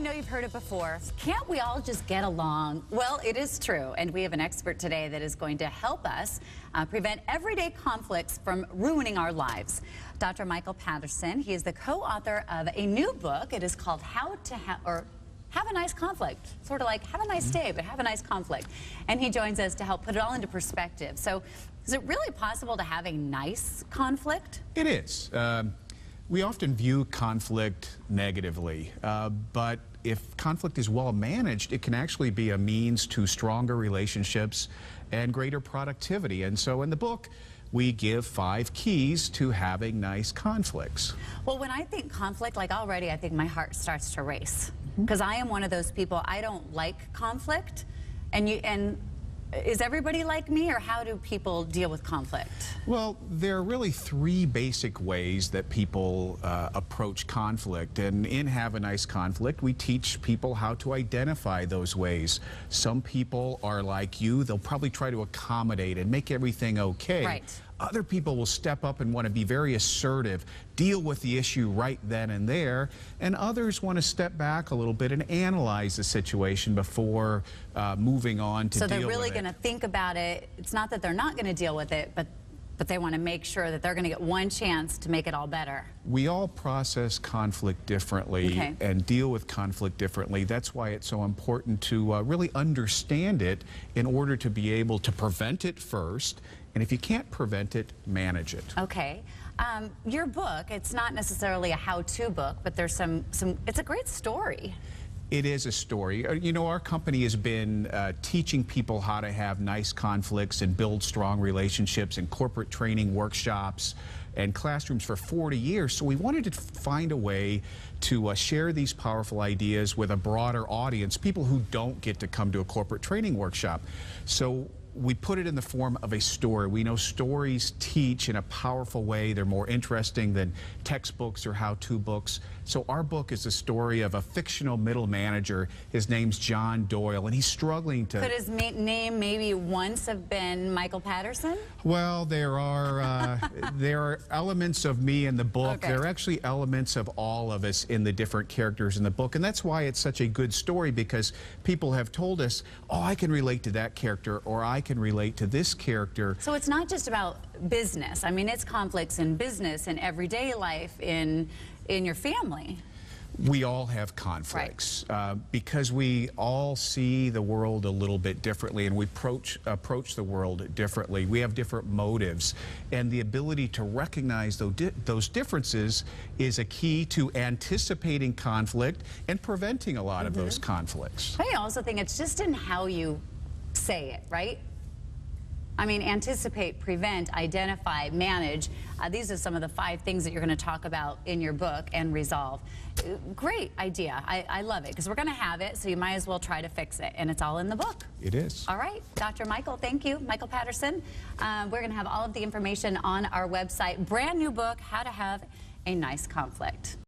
I know you've heard it before. Can't we all just get along? Well, it is true, and we have an expert today that is going to help us prevent everyday conflicts from ruining our lives. Dr. Michael Patterson, he is the co-author of a new book. It is called How to Have a Nice Conflict. Sort of like have a nice day, but have a nice conflict. And he joins us to help put it all into perspective. So is it really possible to have a nice conflict? It is. We often view conflict negatively, but if conflict is well managed, it can actually be a means to stronger relationships and greater productivity. And so in the book, we give 5 keys to having nice conflicts. Well, when I think conflict, like already I think my heart starts to race. Because I am one of those people, I don't like conflict. And is everybody like me, or how do people deal with conflict? Well, there are really 3 basic ways that people approach conflict. And in Have a Nice Conflict, we teach people how to identify those ways. Some people are like you, they'll probably try to accommodate and make everything okay. Right. Other people will step up and want to be very assertive, deal with the issue right then and there, and others want to step back a little bit and analyze the situation before moving on to deal with it. So they're really going to think about it. It's not that they're not going to deal with it, but they want to make sure that they're going to get one chance to make it all better. We all process conflict differently and deal with conflict differently. That's why it's so important to really understand it in order to be able to prevent it first. And if you can't prevent it, manage it. Okay. Your book, it's not necessarily a how-to book, but there's it's a great story. It is a story. You know, our company has been teaching people how to have nice conflicts and build strong relationships in corporate training workshops and classrooms for 40 years. So we wanted to find a way to share these powerful ideas with a broader audience, people who don't get to come to a corporate training workshop. So we put it in the form of a story. We know stories teach in a powerful way. They're more interesting than textbooks or how-to books. So our book is the story of a fictional middle manager. His name's John Doyle, and he's struggling to... Could his name maybe once have been Michael Patterson? Well, there are elements of me in the book. Okay. There are actually elements of all of us in the different characters in the book, and that's why it's such a good story, because people have told us, oh, I can relate to that character, or I can relate to this character. So it's not just about business. I mean, it's conflicts in business, in everyday life, in your family. We all have conflicts, because we all see the world a little bit differently, and we approach the world differently. We have different motives, and the ability to recognize those differences is a key to anticipating conflict and preventing a lot of those conflicts. I also think it's just in how you say it, right? I mean, anticipate, prevent, identify, manage. These are some of the 5 things that you're going to talk about in your book and resolve. Great idea. I love it, because we're going to have it, so you might as well try to fix it. And it's all in the book. It is. All right. Dr. Michael, thank you. Michael Patterson. We're going to have all of the information on our website. Brand new book, How to Have a Nice Conflict.